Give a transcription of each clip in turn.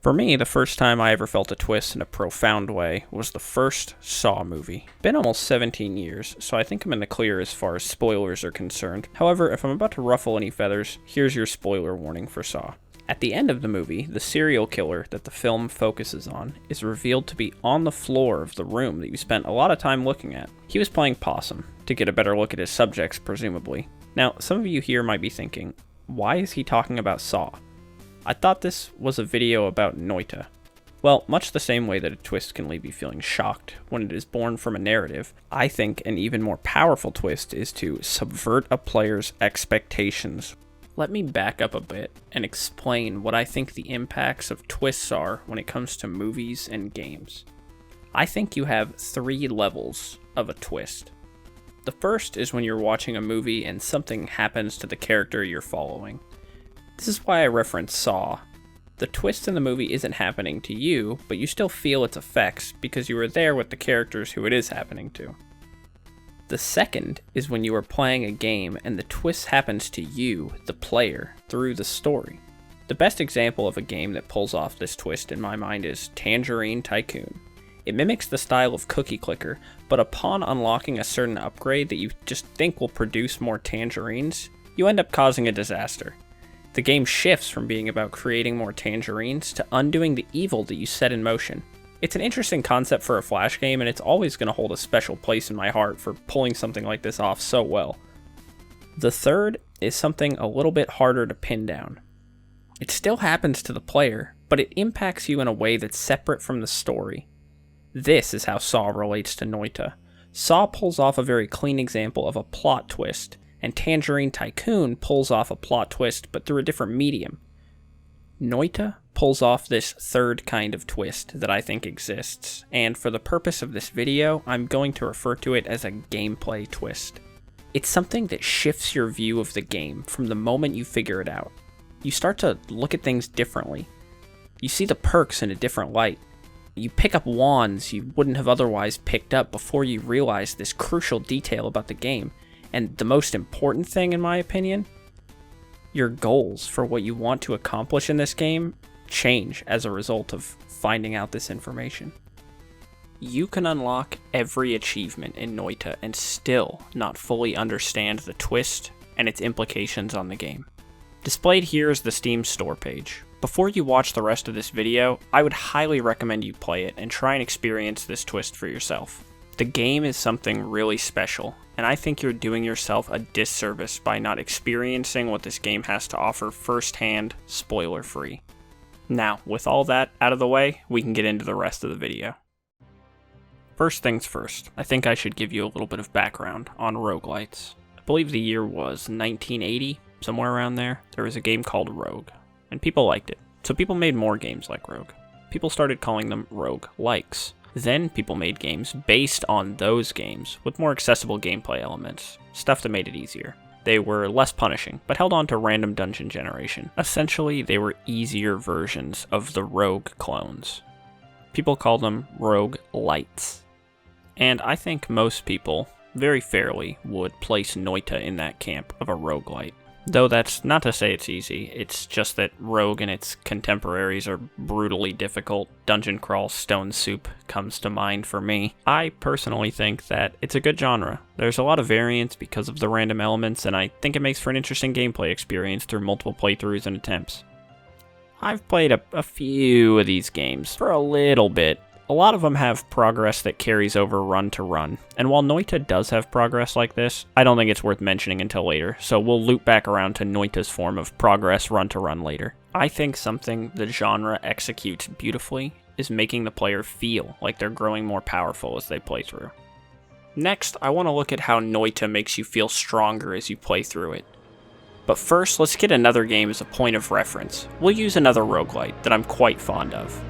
For me, the first time I ever felt a twist in a profound way was the first Saw movie. Been almost 17 years, so I think I'm in the clear as far as spoilers are concerned. However, if I'm about to ruffle any feathers, here's your spoiler warning for Saw. At the end of the movie, the serial killer that the film focuses on is revealed to be on the floor of the room that you spent a lot of time looking at. He was playing possum, to get a better look at his subjects, presumably. Now, some of you here might be thinking, why is he talking about Saw? I thought this was a video about Noita. Well, much the same way that a twist can leave you feeling shocked when it is born from a narrative, I think an even more powerful twist is to subvert a player's expectations. Let me back up a bit and explain what I think the impacts of twists are when it comes to movies and games. I think you have 3 levels of a twist. The first is when you're watching a movie and something happens to the character you're following. This is why I reference Saw. The twist in the movie isn't happening to you, but you still feel its effects because you were there with the characters who it is happening to. The second is when you are playing a game and the twist happens to you, the player, through the story. The best example of a game that pulls off this twist in my mind is Tangerine Tycoon. It mimics the style of Cookie Clicker, but upon unlocking a certain upgrade that you just think will produce more tangerines, you end up causing a disaster. The game shifts from being about creating more tangerines to undoing the evil that you set in motion. It's an interesting concept for a Flash game, and it's always going to hold a special place in my heart for pulling something like this off so well. The third is something a little bit harder to pin down. It still happens to the player, but it impacts you in a way that's separate from the story. This is how Saw relates to Noita. Saw pulls off a very clean example of a plot twist, and Tangerine Tycoon pulls off a plot twist, but through a different medium. Noita pulls off this third kind of twist that I think exists, and for the purpose of this video, I'm going to refer to it as a gameplay twist. It's something that shifts your view of the game from the moment you figure it out. You start to look at things differently. You see the perks in a different light. You pick up wands you wouldn't have otherwise picked up before you realize this crucial detail about the game. And the most important thing, in my opinion, your goals for what you want to accomplish in this game change as a result of finding out this information. You can unlock every achievement in Noita and still not fully understand the twist and its implications on the game. Displayed here is the Steam store page. Before you watch the rest of this video, I would highly recommend you play it and try and experience this twist for yourself. The game is something really special, and I think you're doing yourself a disservice by not experiencing what this game has to offer firsthand, spoiler-free. Now, with all that out of the way, we can get into the rest of the video. First things first, I think I should give you a little bit of background on roguelites. I believe the year was 1980, somewhere around there. There was a game called Rogue, and people liked it, so people made more games like Rogue. People started calling them roguelikes. Then people made games based on those games with more accessible gameplay elements, stuff that made it easier. They were less punishing, but held on to random dungeon generation. Essentially, they were easier versions of the Rogue clones. People called them roguelites. And I think most people, very fairly, would place Noita in that camp of a roguelite. Though that's not to say it's easy, it's just that Rogue and its contemporaries are brutally difficult. Dungeon Crawl Stone Soup comes to mind for me. I personally think that it's a good genre. There's a lot of variance because of the random elements, and I think it makes for an interesting gameplay experience through multiple playthroughs and attempts. I've played a few of these games for a little bit. A lot of them have progress that carries over run to run, and while Noita does have progress like this, I don't think it's worth mentioning until later, so we'll loop back around to Noita's form of progress run to run later. I think something the genre executes beautifully is making the player feel like they're growing more powerful as they play through. Next, I want to look at how Noita makes you feel stronger as you play through it. But first, let's get another game as a point of reference. We'll use another roguelite that I'm quite fond of.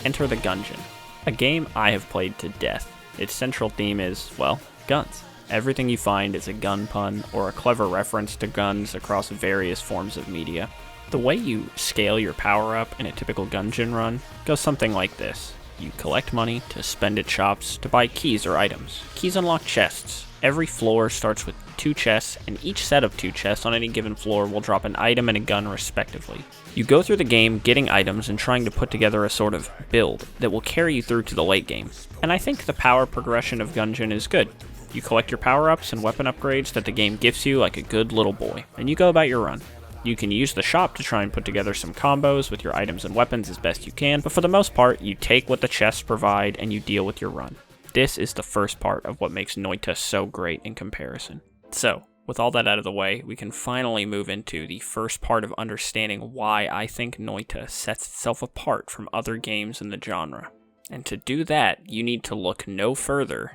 Enter the Gungeon, a game I have played to death. Its central theme is, well, guns. Everything you find is a gun pun or a clever reference to guns across various forms of media. The way you scale your power-up in a typical Gungeon run goes something like this. You collect money to spend at shops to buy keys or items. Keys unlock chests. Every floor starts with 2 chests, and each set of 2 chests on any given floor will drop an item and a gun respectively. You go through the game getting items and trying to put together a sort of build that will carry you through to the late game. And I think the power progression of Gungeon is good. You collect your power-ups and weapon upgrades that the game gives you like a good little boy, and you go about your run. You can use the shop to try and put together some combos with your items and weapons as best you can, but for the most part, you take what the chests provide and you deal with your run. This is the first part of what makes Noita so great in comparison. So, with all that out of the way, we can finally move into the first part of understanding why I think Noita sets itself apart from other games in the genre. And to do that, you need to look no further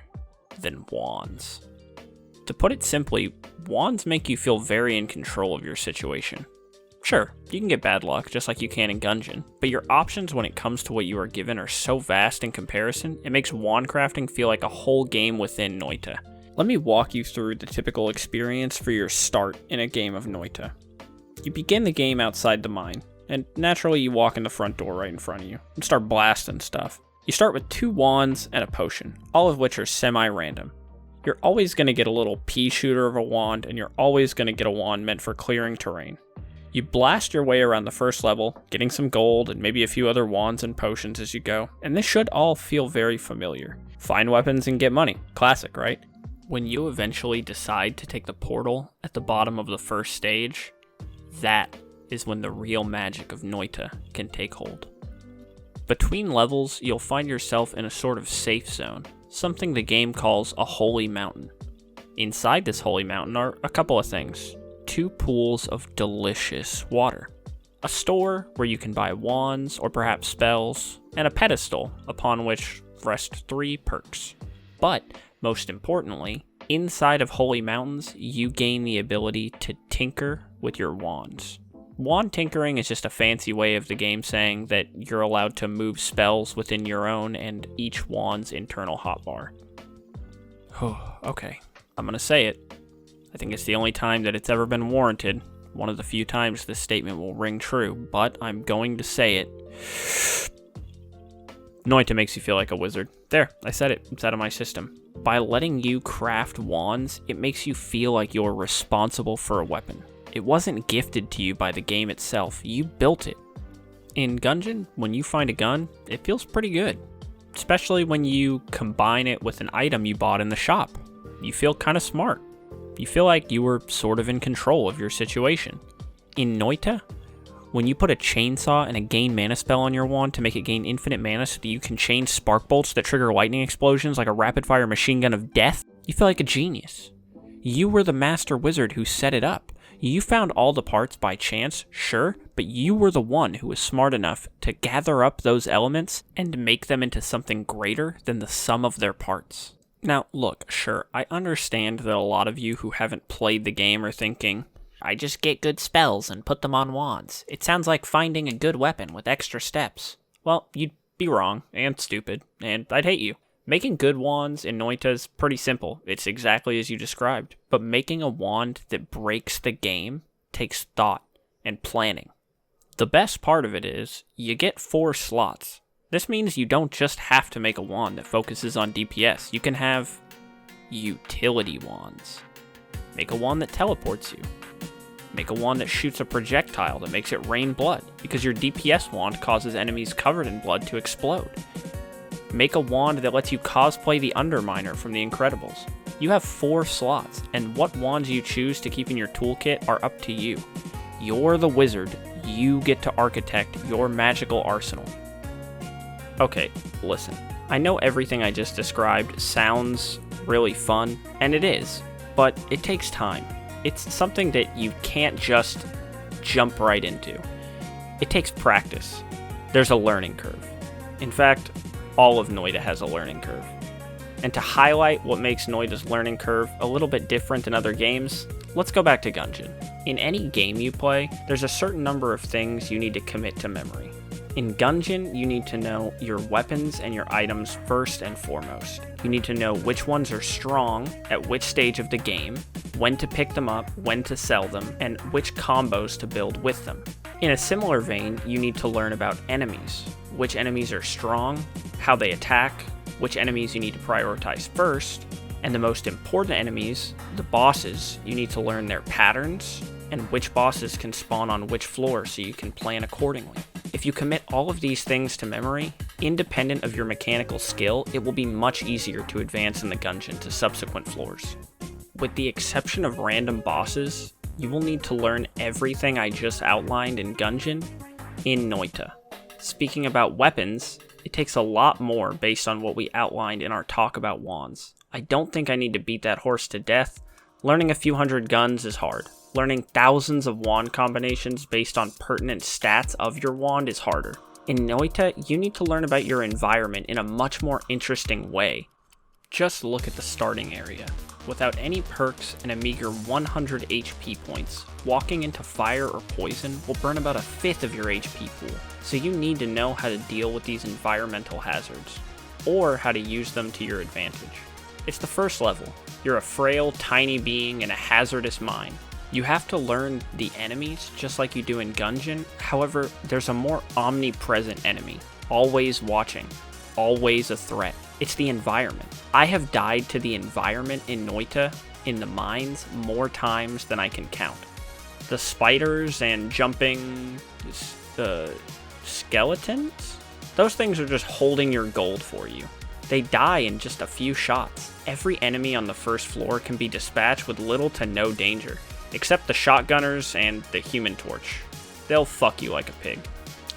than wands. To put it simply, wands make you feel very in control of your situation. Sure, you can get bad luck, just like you can in Gungeon, but your options when it comes to what you are given are so vast in comparison, it makes wand crafting feel like a whole game within Noita. Let me walk you through the typical experience for your start in a game of Noita. You begin the game outside the mine, and naturally you walk in the front door right in front of you, and start blasting stuff. You start with 2 wands and a potion, all of which are semi-random. You're always going to get a little pea shooter of a wand, and you're always going to get a wand meant for clearing terrain. You blast your way around the first level, getting some gold and maybe a few other wands and potions as you go, and this should all feel very familiar. Find weapons and get money. Classic, right? When you eventually decide to take the portal at the bottom of the first stage, that is when the real magic of Noita can take hold. Between levels, you'll find yourself in a sort of safe zone, something the game calls a holy mountain. Inside this holy mountain are a couple of things. 2 pools of delicious water, a store where you can buy wands or perhaps spells, and a pedestal upon which rest 3 perks. But, most importantly, inside of holy mountains, you gain the ability to tinker with your wands. Wand tinkering is just a fancy way of the game saying that you're allowed to move spells within your own and each wand's internal hotbar. Okay, I'm gonna say it. I think it's the only time that it's ever been warranted. One of the few times this statement will ring true, but I'm going to say it. Noita makes you feel like a wizard. There, I said it. It's out of my system. By letting you craft wands, it makes you feel like you're responsible for a weapon. It wasn't gifted to you by the game itself, you built it. In Gungeon, when you find a gun, it feels pretty good. Especially when you combine it with an item you bought in the shop. You feel kind of smart. You feel like you were sort of in control of your situation. In Noita, when you put a chainsaw and a gain mana spell on your wand to make it gain infinite mana so that you can chain spark bolts that trigger lightning explosions like a rapid-fire machine gun of death, you feel like a genius. You were the master wizard who set it up. You found all the parts by chance, sure, but you were the one who was smart enough to gather up those elements and make them into something greater than the sum of their parts. Now, look, sure, I understand that a lot of you who haven't played the game are thinking, I just get good spells and put them on wands. It sounds like finding a good weapon with extra steps. Well, you'd be wrong, and stupid, and I'd hate you. Making good wands in Noita is pretty simple. It's exactly as you described. But making a wand that breaks the game takes thought and planning. The best part of it is, you get 4 slots. This means you don't just have to make a wand that focuses on DPS. You can have utility wands. Make a wand that teleports you. Make a wand that shoots a projectile that makes it rain blood, because your DPS wand causes enemies covered in blood to explode. Make a wand that lets you cosplay the Underminer from The Incredibles. You have 4 slots, and what wands you choose to keep in your toolkit are up to you. You're the wizard. You get to architect your magical arsenal. Okay, listen. I know everything I just described sounds really fun, and it is, but it takes time. It's something that you can't just jump right into. It takes practice. There's a learning curve. In fact, all of Noita has a learning curve. And to highlight what makes Noita's learning curve a little bit different than other games, let's go back to Gungeon. In any game you play, there's a certain number of things you need to commit to memory. In Gungeon, you need to know your weapons and your items first and foremost. You need to know which ones are strong at which stage of the game, when to pick them up, when to sell them, and which combos to build with them. In a similar vein, you need to learn about enemies. Which enemies are strong, how they attack, which enemies you need to prioritize first, and the most important enemies, the bosses, you need to learn their patterns, and which bosses can spawn on which floor so you can plan accordingly. If you commit all of these things to memory, independent of your mechanical skill, it will be much easier to advance in the Gungeon to subsequent floors. With the exception of random bosses, you will need to learn everything I just outlined in Gungeon in Noita. Speaking about weapons, it takes a lot more based on what we outlined in our talk about wands. I don't think I need to beat that horse to death. Learning a few hundred guns is hard. Learning thousands of wand combinations based on pertinent stats of your wand is harder. In Noita, you need to learn about your environment in a much more interesting way. Just look at the starting area. Without any perks and a meager 100 HP points, walking into fire or poison will burn about a fifth of your HP pool, so you need to know how to deal with these environmental hazards, or how to use them to your advantage. It's the first level. You're a frail, tiny being in a hazardous mine. You have to learn the enemies just like you do in Gungeon, however, there's a more omnipresent enemy, always watching, always a threat. It's the environment. I have died to the environment in Noita, in the mines, more times than I can count. The spiders and jumping skeletons? Those things are just holding your gold for you. They die in just a few shots. Every enemy on the first floor can be dispatched with little to no danger, except the shotgunners and the Human Torch. They'll fuck you like a pig.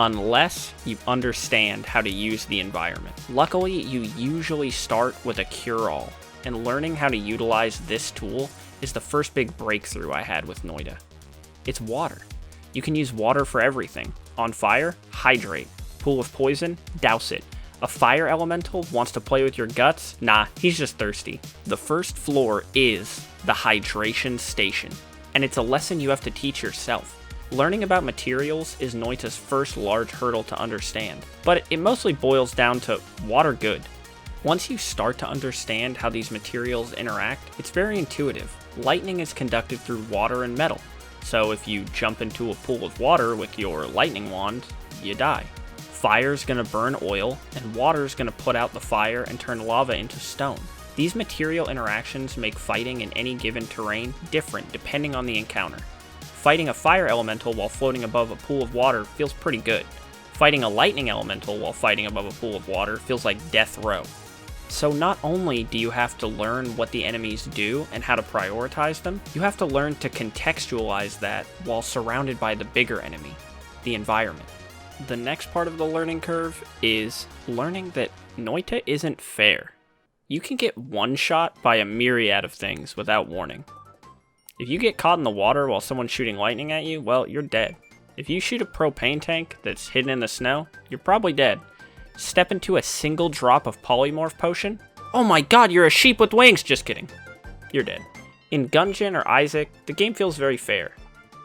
Unless you understand how to use the environment. Luckily, you usually start with a cure-all, and learning how to utilize this tool is the first big breakthrough I had with Noita. It's water. You can use water for everything. On fire, hydrate. Pool of poison, douse it. A fire elemental wants to play with your guts? Nah, he's just thirsty. The first floor is the hydration station, and it's a lesson you have to teach yourself. Learning about materials is Noita's first large hurdle to understand, but it mostly boils down to water good. Once you start to understand how these materials interact, it's very intuitive. Lightning is conducted through water and metal, so if you jump into a pool of water with your lightning wand, you die. Fire's gonna burn oil, and water's gonna put out the fire and turn lava into stone. These material interactions make fighting in any given terrain different depending on the encounter. Fighting a fire elemental while floating above a pool of water feels pretty good. Fighting a lightning elemental while fighting above a pool of water feels like death row. So not only do you have to learn what the enemies do and how to prioritize them, you have to learn to contextualize that while surrounded by the bigger enemy, the environment. The next part of the learning curve is learning that Noita isn't fair. You can get one-shot by a myriad of things without warning. If you get caught in the water while someone's shooting lightning at you, well, you're dead. If you shoot a propane tank that's hidden in the snow, you're probably dead. Step into a single drop of polymorph potion? Oh my god, you're a sheep with wings! Just kidding. You're dead. In Gungeon or Isaac, the game feels very fair.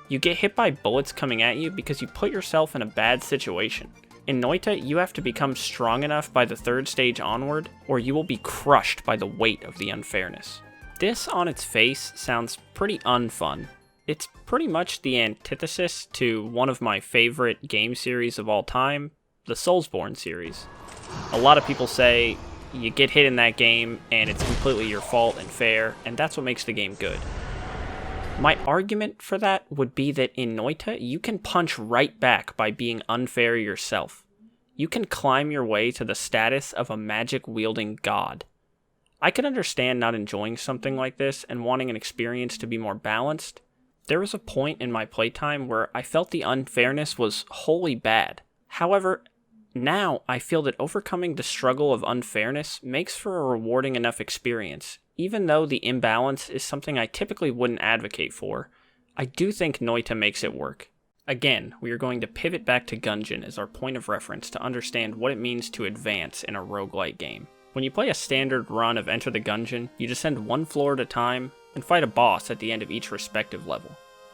You get hit by bullets coming at you because you put yourself in a bad situation. In Noita, you have to become strong enough by the third stage onward, or you will be crushed by the weight of the unfairness. This on its face sounds pretty unfun. It's pretty much the antithesis to one of my favorite game series of all time, the Soulsborne series. A lot of people say you get hit in that game and it's completely your fault and fair, and that's what makes the game good. My argument for that would be that in Noita, you can punch right back by being unfair yourself. You can climb your way to the status of a magic-wielding god. I can understand not enjoying something like this and wanting an experience to be more balanced. There was a point in my playtime where I felt the unfairness was wholly bad. However, now I feel that overcoming the struggle of unfairness makes for a rewarding enough experience. Even though the imbalance is something I typically wouldn't advocate for, I do think Noita makes it work. Again, we are going to pivot back to Gungeon as our point of reference to understand what it means to advance in a roguelike game. When you play a standard run of Enter the Gungeon, you descend one floor at a time and fight a boss at the end of each respective level.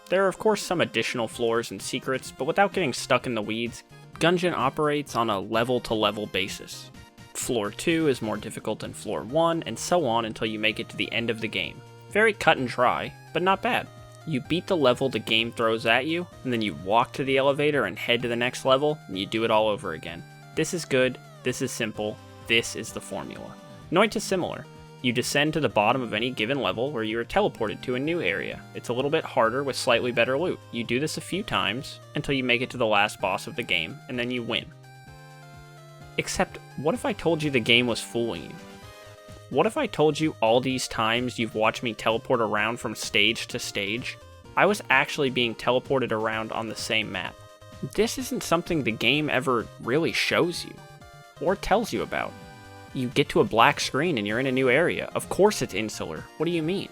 There are of course some additional floors and secrets, but without getting stuck in the weeds, Gungeon operates on a level-to-level basis. Floor 2 is more difficult than Floor 1, and so on until you make it to the end of the game. Very cut and dry, but not bad. You beat the level the game throws at you, and then you walk to the elevator and head to the next level, and you do it all over again. This is good, this is simple, this is the formula. Noita is similar. You descend to the bottom of any given level where you are teleported to a new area. It's a little bit harder with slightly better loot. You do this a few times until you make it to the last boss of the game, and then you win. Except, what if I told you the game was fooling you? What if I told you all these times you've watched me teleport around from stage to stage, I was actually being teleported around on the same map? This isn't something the game ever really shows you, or tells you about. You get to a black screen and you're in a new area. Of course it's insular. What do you mean?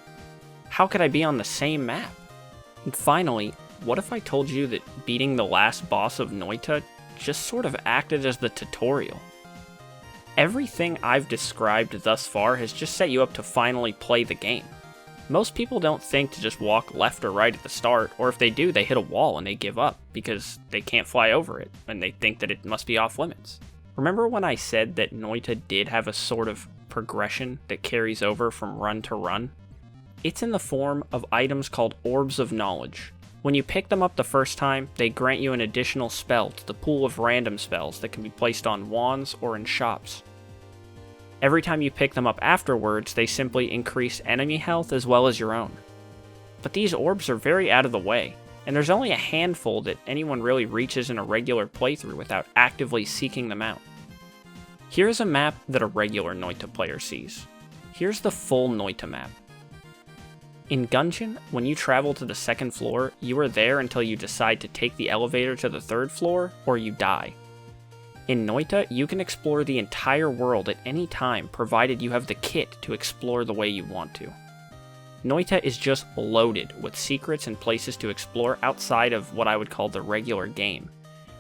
How could I be on the same map? And finally, what if I told you that beating the last boss of Noita just sort of acted as the tutorial? Everything I've described thus far has just set you up to finally play the game. Most people don't think to just walk left or right at the start, or if they do, they hit a wall and they give up because they can't fly over it and they think that it must be off limits. Remember when I said that Noita did have a sort of progression that carries over from run to run? It's in the form of items called Orbs of Knowledge. When you pick them up the first time, they grant you an additional spell to the pool of random spells that can be placed on wands or in shops. Every time you pick them up afterwards, they simply increase enemy health as well as your own. But these orbs are very out of the way, and there's only a handful that anyone really reaches in a regular playthrough without actively seeking them out. Here's a map that a regular Noita player sees. Here's the full Noita map. In Gungeon, when you travel to the second floor, you are there until you decide to take the elevator to the third floor, or you die. In Noita, you can explore the entire world at any time, provided you have the kit to explore the way you want to. Noita is just loaded with secrets and places to explore outside of what I would call the regular game.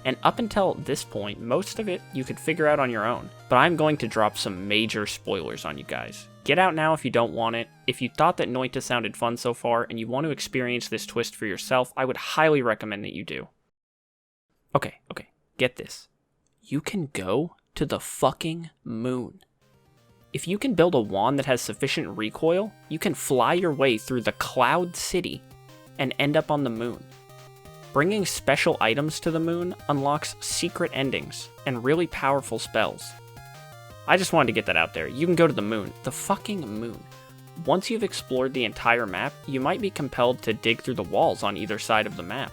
And up until this point, most of it you could figure out on your own. But I'm going to drop some major spoilers on you guys. Get out now if you don't want it. If you thought that Noita sounded fun so far and you want to experience this twist for yourself, I would highly recommend that you do. Okay, get this. You can go to the fucking moon. If you can build a wand that has sufficient recoil, you can fly your way through the Cloud City and end up on the moon. Bringing special items to the moon unlocks secret endings and really powerful spells. I just wanted to get that out there. You can go to the moon. The fucking moon. Once you've explored the entire map, you might be compelled to dig through the walls on either side of the map.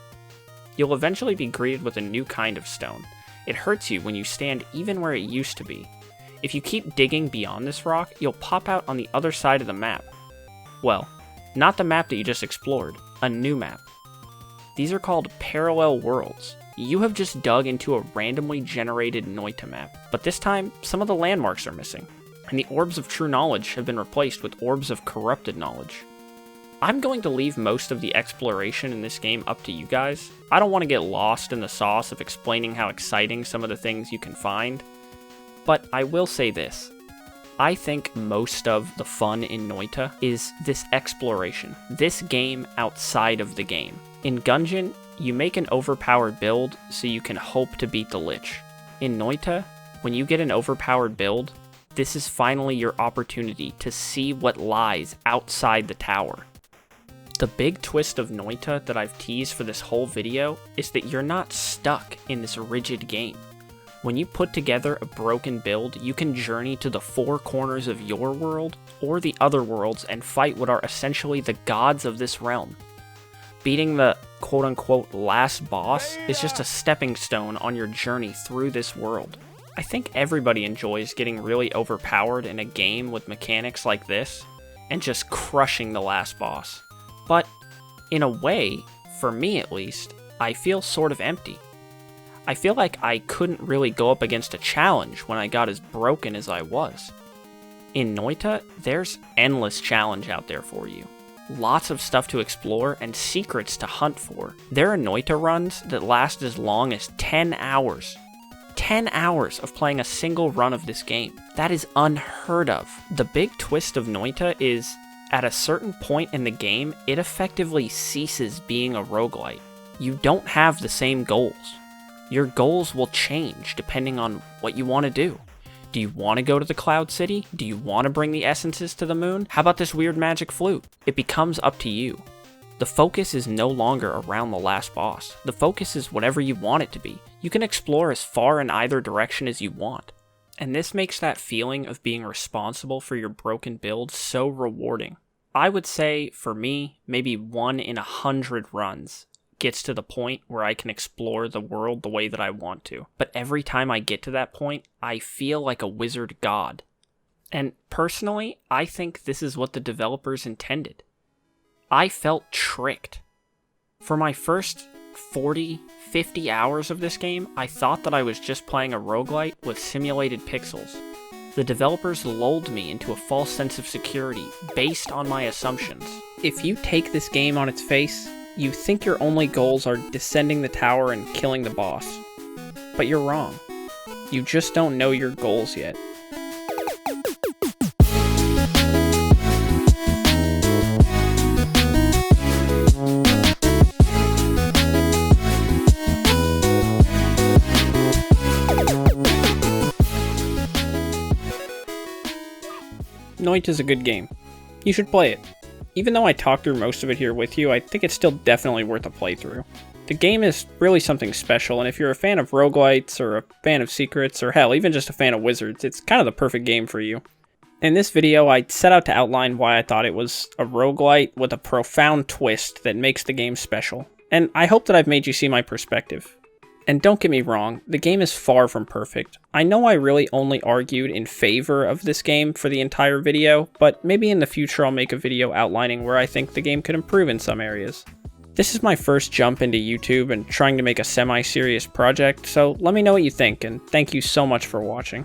You'll eventually be greeted with a new kind of stone. It hurts you when you stand even where it used to be. If you keep digging beyond this rock, you'll pop out on the other side of the map. Well, not the map that you just explored, a new map. These are called parallel worlds. You have just dug into a randomly generated Noita map, but this time, some of the landmarks are missing, and the orbs of true knowledge have been replaced with orbs of corrupted knowledge. I'm going to leave most of the exploration in this game up to you guys. I don't want to get lost in the sauce of explaining how exciting some of the things you can find, but I will say this. I think most of the fun in Noita is this exploration, this game outside of the game. In Gungeon, you make an overpowered build so you can hope to beat the Lich. In Noita, when you get an overpowered build, this is finally your opportunity to see what lies outside the tower. The big twist of Noita that I've teased for this whole video is that you're not stuck in this rigid game. When you put together a broken build, you can journey to the four corners of your world or the other worlds and fight what are essentially the gods of this realm. Beating the quote-unquote last boss is just a stepping stone on your journey through this world. I think everybody enjoys getting really overpowered in a game with mechanics like this and just crushing the last boss. But in a way, for me at least, I feel sort of empty. I feel like I couldn't really go up against a challenge when I got as broken as I was. In Noita, there's endless challenge out there for you. Lots of stuff to explore and secrets to hunt for. There are Noita runs that last as long as 10 hours. 10 hours of playing a single run of this game. That is unheard of. The big twist of Noita is, at a certain point in the game, it effectively ceases being a roguelite. You don't have the same goals. Your goals will change depending on what you want to do. Do you want to go to the Cloud City? Do you want to bring the essences to the moon? How about this weird magic flute? It becomes up to you. The focus is no longer around the last boss. The focus is whatever you want it to be. You can explore as far in either direction as you want. And this makes that feeling of being responsible for your broken build so rewarding. I would say, for me, maybe 1 in 100 runs gets to the point where I can explore the world the way that I want to. But every time I get to that point, I feel like a wizard god. And personally, I think this is what the developers intended. I felt tricked. For my first 40, 50 hours of this game, I thought that I was just playing a roguelite with simulated pixels. The developers lulled me into a false sense of security based on my assumptions. If you take this game on its face, you think your only goals are descending the tower and killing the boss. But you're wrong. You just don't know your goals yet. Noita is a good game. You should play it. Even though I talked through most of it here with you, I think it's still definitely worth a playthrough. The game is really something special, and if you're a fan of roguelites, or a fan of secrets, or hell, even just a fan of wizards, it's kind of the perfect game for you. In this video, I set out to outline why I thought it was a roguelite with a profound twist that makes the game special, and I hope that I've made you see my perspective. And don't get me wrong, the game is far from perfect. I know I really only argued in favor of this game for the entire video, but maybe in the future I'll make a video outlining where I think the game could improve in some areas. This is my first jump into YouTube and trying to make a semi-serious project, so let me know what you think, and thank you so much for watching.